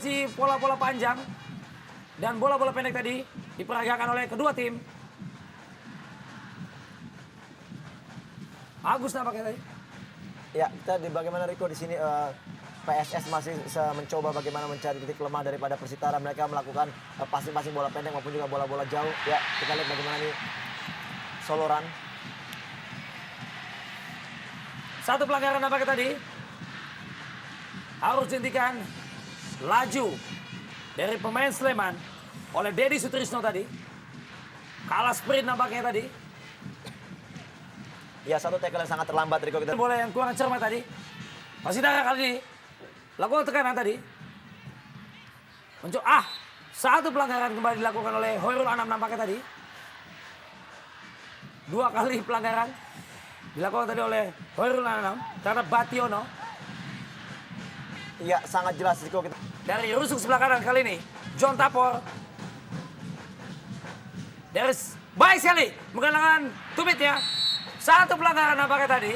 kombinasi bola-bola panjang dan bola-bola pendek tadi diperagakan oleh kedua tim. Bagus nampaknya tadi. Ya, kita di bagaimana Riko di sini PSS masih mencoba bagaimana mencari titik lemah daripada Persitara. Mereka melakukan passing-passing bola pendek maupun juga bola-bola jauh. Ya, kita lihat bagaimana nih soloran. Satu pelanggaran nampaknya tadi. Harus dihentikan laju dari pemain Sleman oleh Dedi Sutrisno tadi. Kalah sprint nampaknya tadi. Ya, satu tackle yang sangat terlambat Riko. Kita Bola yang kurang cermat tadi. Persitara kali ini lakukan tekanan tadi. Satu pelanggaran kembali dilakukan oleh Hoirul Anam nampaknya tadi. Dua kali pelanggaran dilakukan tadi oleh Hoirul Anam terhadap Bationo. ya sangat jelas Riko. Kita Dari rusuk sebelah kanan kali ini, John Tapor. Dari baik sekali menggunakan tumit ya. Satu pelanggaran nampaknya tadi.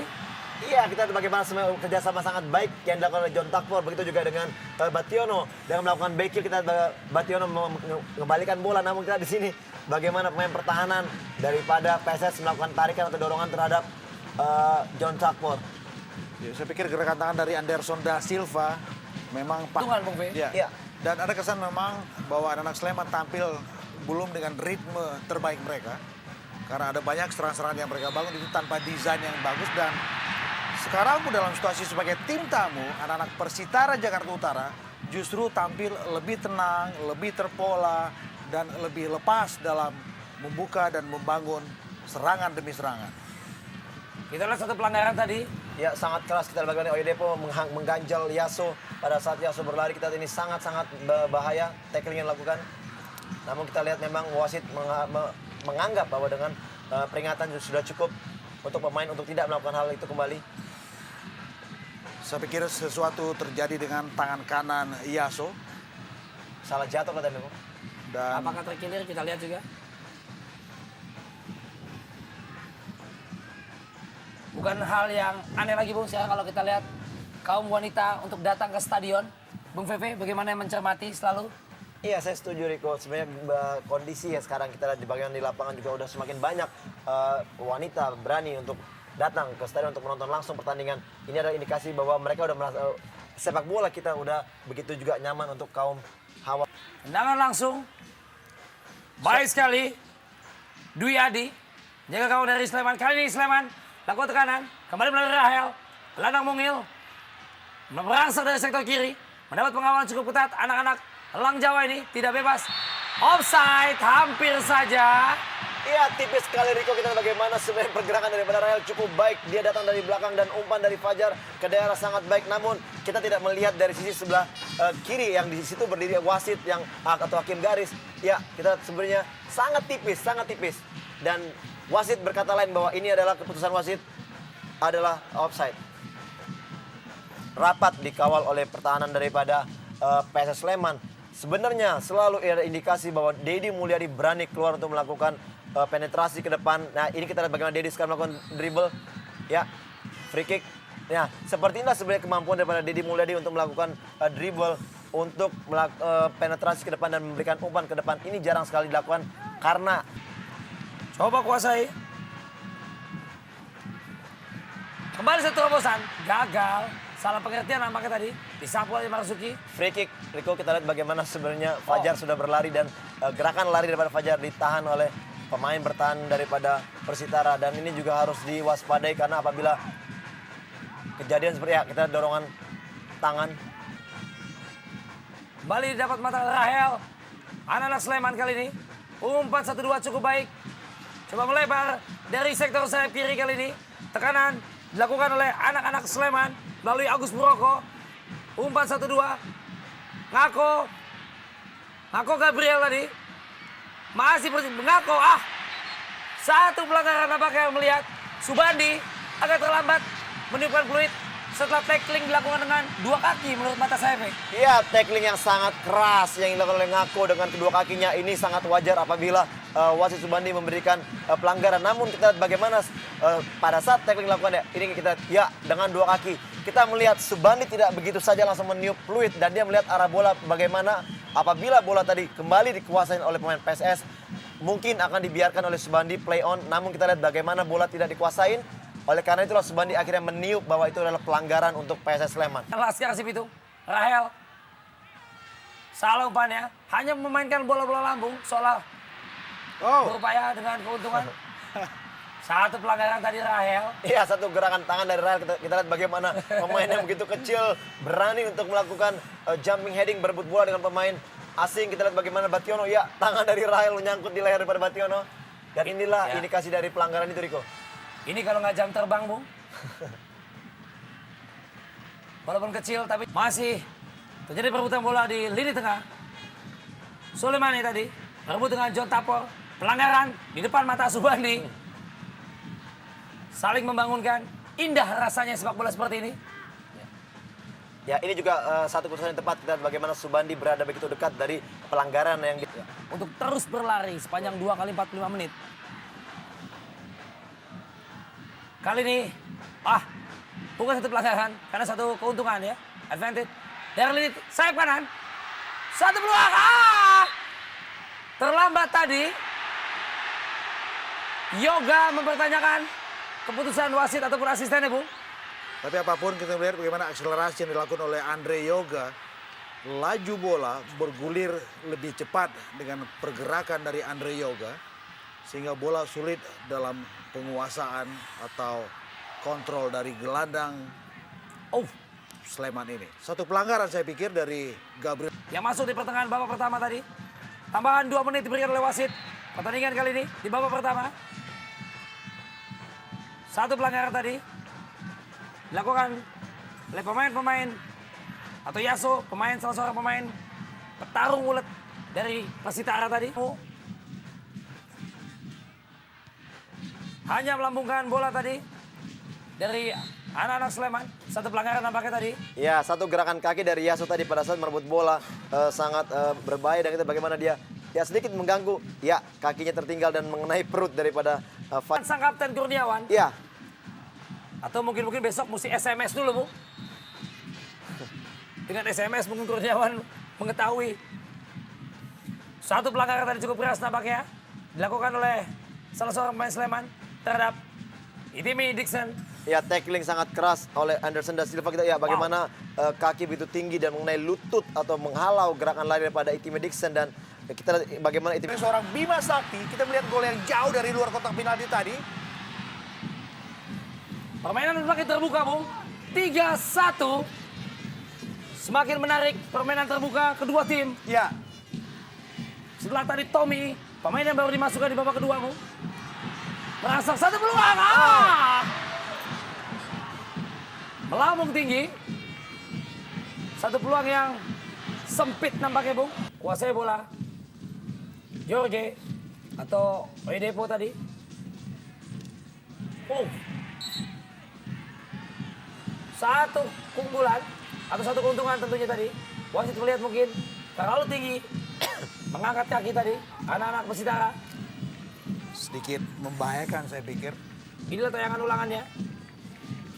Iya, kita lihat bagaimana kerjasama sangat baik yang dilakukan oleh John Takfor. Begitu juga dengan Bationo. Dengan melakukan back kill, kita Bationo mengembalikan bola. Namun kita di sini bagaimana pemain pertahanan daripada PSS melakukan tarikan atau dorongan terhadap John Takfor. Ya, saya pikir gerakan tangan dari Anderson da Silva memang Tunggal, Bung Fe. Ya. Iya. Dan ada kesan memang bahwa anak-anak Sleman tampil belum dengan ritme terbaik mereka. Karena ada banyak serangan-serangan yang mereka bangun itu tanpa desain yang bagus. Dan sekarang pun dalam situasi sebagai tim tamu, anak-anak Persitara Jakarta Utara justru tampil lebih tenang, lebih terpola, dan lebih lepas dalam membuka dan membangun serangan demi serangan. Kita lihat satu pelanggaran tadi. Ya, sangat keras kita lihat bagaimana Oyedepo mengganjal Yaso. Pada saat Yaso berlari, kita ini sangat-sangat bahaya tackling yang dilakukan. Namun kita lihat memang wasit menganggap bahwa dengan peringatan sudah cukup untuk pemain untuk tidak melakukan hal itu kembali. Saya pikir sesuatu terjadi dengan tangan kanan Yaso. Salah jatuh katanya. Dan Apakah terkilir? Kita lihat juga. Bukan hal yang aneh lagi, Bung. Sekarang kalau kita lihat kaum wanita untuk datang ke stadion. Bung Feve, bagaimana mencermati selalu? Iya, saya setuju Riko. Sebenarnya kondisi ya sekarang kita lihat di bagian di lapangan juga udah semakin banyak wanita berani untuk datang ke stadion untuk menonton langsung pertandingan. Ini adalah indikasi bahwa mereka udah merasa sepak bola kita udah begitu juga nyaman untuk kaum hawa. Tendangan langsung. Baik sekali. Dwi Adi. Jaga kawan dari Sleman. Kali ini Sleman lakukan tekanan. Kembali melalui Rahel. Gelandang Mungil. Merangsang dari sektor kiri. Mendapat pengawalan cukup ketat. Anak-anak Elang Jawa ini tidak bebas. Offside hampir saja. Iya, tipis sekali Riko. Kita lihat bagaimana sebenarnya pergerakan daripada Rahel cukup baik. Dia datang dari belakang dan umpan dari Fajar ke daerah sangat baik. Namun kita tidak melihat dari sisi sebelah kiri yang di situ berdiri wasit yang atau hakim garis. Ya, kita sebenarnya sangat tipis. Dan wasit berkata lain bahwa ini adalah keputusan wasit adalah offside. Rapat dikawal oleh pertahanan daripada PSS Sleman. Sebenarnya selalu ada indikasi bahwa Dedi Mulyadi berani keluar untuk melakukan penetrasi ke depan. Nah, ini kita lihat bagaimana Dedi sekarang melakukan dribble. Ya, free kick. Ya, seperti inilah sebenarnya kemampuan daripada Dedi Mulyadi untuk melakukan dribble, untuk penetrasi ke depan dan memberikan umpan ke depan. Ini jarang sekali dilakukan karena Coba kuasai. Kembali satu terobosan. Gagal. Salah pengertian nampaknya tadi. Disapu oleh Marzuki. free kick. Riko, kita lihat bagaimana sebenarnya Fajar sudah berlari dan gerakan lari daripada Fajar ditahan oleh pemain bertahan daripada Persitara. Dan ini juga harus diwaspadai karena apabila kejadian seperti ya, kita dorongan tangan. Kembali dapat mata Rahel. Anak-anak Sleman kali ini. Umpan 1-2 cukup baik. Coba melebar dari sektor sayap kiri kali ini. Tekanan dilakukan oleh anak-anak Sleman melalui Agus Buroko. Umpan 1-2. Ngako Gabriel tadi. Masih Ngako. Satu pelanggaran apakah yang melihat. Subandi agak terlambat meniupkan fluid setelah tackling dilakukan dengan dua kaki menurut mata saya. Iya, tackling yang sangat keras yang dilakukan oleh Ngako dengan kedua kakinya. Ini sangat wajar apabila wasit Subandi memberikan pelanggaran. Namun kita lihat bagaimana pada saat tackling dilakukan, ini kita lihat, ya dengan 2 kaki. Kita melihat Subandi tidak begitu saja langsung meniup fluid dan dia melihat arah bola bagaimana apabila bola tadi kembali dikuasai oleh pemain PSS, mungkin akan dibiarkan oleh Subandi play on. Namun kita lihat bagaimana bola tidak dikuasain. Oleh karena itulah Subandi akhirnya meniup bahwa itu adalah pelanggaran untuk PSS Sleman. Laskar Sipitung, Rahel. Salah umpannya, hanya memainkan bola-bola lambung, seolah berupaya dengan keuntungan. Satu pelanggaran tadi Rahel. Iya, satu gerakan tangan dari Rahel. Kita lihat bagaimana pemain yang begitu kecil berani untuk melakukan jumping heading, berebut bola dengan pemain asing. Kita lihat bagaimana Bationo, ya tangan dari Rahel menyangkut di leher daripada Bationo. Dan inilah indikasi dari pelanggaran itu, Riko. Ini kalau nggak jam terbang, Bung. Walaupun kecil, tapi masih terjadi perebutan bola di lini tengah. Sulemani tadi berebut dengan John Tapor. Pelanggaran di depan mata Subandi. Saling membangunkan. Indah rasanya sepak bola seperti ini. Ya, ini juga satu keputusan yang tepat. Kita lihat bagaimana Subandi berada begitu dekat dari pelanggaran yang Untuk terus berlari sepanjang 2 kali 45 menit. Kali ini, bukan satu pelanggaran, karena satu keuntungan ya. Advantage. Dari lini sayap kanan. Satu peluang. Terlambat tadi. Yoga mempertanyakan keputusan wasit ataupun asistennya, Bu. Tapi apapun kita melihat bagaimana akselerasi yang dilakukan oleh Andre Yoga. Laju bola bergulir lebih cepat dengan pergerakan dari Andre Yoga. Sehingga bola sulit dalam penguasaan atau kontrol dari gelandang Sleman ini. Satu pelanggaran saya pikir dari Gabriel. Yang masuk di pertengahan babak pertama tadi. Tambahan 2 menit diberikan oleh wasit. Pertandingan kali ini di babak pertama. Satu pelanggaran tadi dilakukan oleh pemain-pemain atau Yaso, salah seorang pemain petarung ulet dari Persitara tadi. Hanya melambungkan bola tadi dari anak-anak Sleman. Satu pelanggaran nampaknya tadi. Ya, satu gerakan kaki dari Yaso tadi pada saat merebut bola sangat berbahaya dan itu bagaimana dia sedikit mengganggu. Ya, kakinya tertinggal dan mengenai perut daripada Sang Kapten Kurniawan. Ya. Atau mungkin besok mesti SMS dulu, Bu. Dengan SMS mungkin Kurniawan mengetahui. Satu pelanggaran tadi cukup keras nampaknya. Dilakukan oleh salah seorang pemain Sleman terhadap Itimi Dixon. Ya, tackling sangat keras oleh Anderson da Silva. Kita bagaimana kaki begitu tinggi dan mengenai lutut atau menghalau gerakan lari daripada Itimi Dixon dan kita lihat bagaimana Itimi. Seorang Bima Sakti, kita melihat gol yang jauh dari luar kotak penalti tadi. Permainan semakin terbuka, Bung. 3-1. Semakin menarik permainan terbuka kedua tim. Ya. Setelah tadi Tommy, pemain yang baru dimasukkan di babak kedua, Bung. Merasa satu peluang. Melambung tinggi. Satu peluang yang sempit nampaknya, Bung. Kuasai bola. Jorge atau Oyedepo tadi. Satu keunggulan atau satu keuntungan tentunya tadi. Wasit melihat mungkin terlalu tinggi. Mengangkat kaki tadi. Anak-anak Persitara. Sedikit membahayakan saya pikir. Inilah tayangan ulangannya.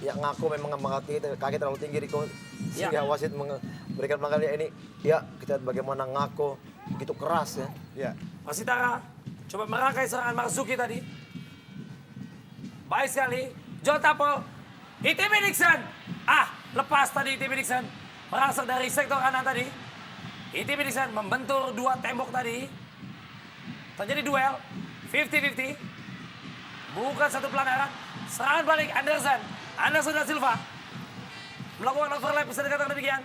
Ya, ngaku memang mengangkat kaki terlalu tinggi Riko. Sehingga Ya. wasit memberikan pelanggaran ini. Ya, kita lihat bagaimana ngaku begitu keras ya. Ya. Persitara coba merangkai serangan Marzuki tadi. Baik sekali. John Tapol. Itimi Dixon. Lepas tadi Itimi Dixon. Merasuk dari sektor kanan tadi. Itimi Dixon membentur 2 tembok tadi. Terjadi duel. 50-50. Bukan satu pelanggaran. Serangan balik Anderson. Anderson da Silva. Melakukan overlap bisa dikatakan demikian.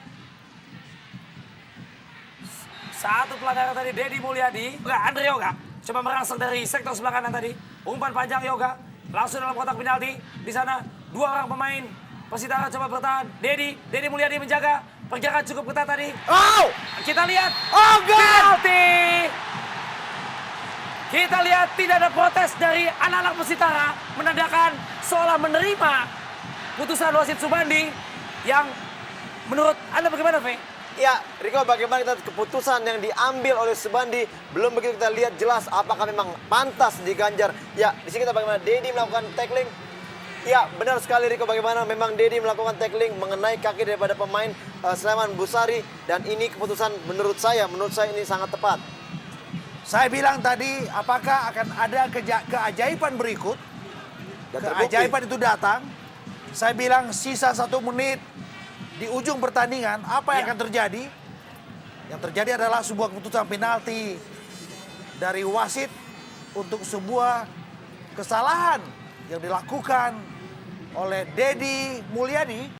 Satu pelanggaran tadi Dedi Mulyadi. Andre Yoga. Coba merangsek dari sektor sebelah kanan tadi. Umpan panjang Yoga. Langsung dalam kotak penalti. Di sana 2 orang pemain Persitara coba bertahan. Dedi Mulyadi menjaga. Pergerakan cukup ketat tadi. Kita lihat. Penalti. Kita lihat tidak ada protes dari anak-anak Persitara. Menandakan seolah menerima putusan wasit Subandi. Yang menurut Anda bagaimana, Fe? Ya, Riko, bagaimana kita keputusan yang diambil oleh Subandi belum begitu kita lihat jelas apakah memang pantas diganjar. Ya, di sini kita bagaimana Dedi melakukan tackling. Ya, benar sekali Riko, bagaimana memang Dedi melakukan tackling mengenai kaki daripada pemain Sleman Busari, dan ini keputusan menurut saya ini sangat tepat. Saya bilang tadi, apakah akan ada keajaiban berikut? Dan terbukti. Keajaiban itu datang. Saya bilang sisa 1 menit di ujung pertandingan, apa yang akan terjadi? Yang terjadi adalah sebuah keputusan penalti dari wasit untuk sebuah kesalahan yang dilakukan oleh Dedi Mulyadi.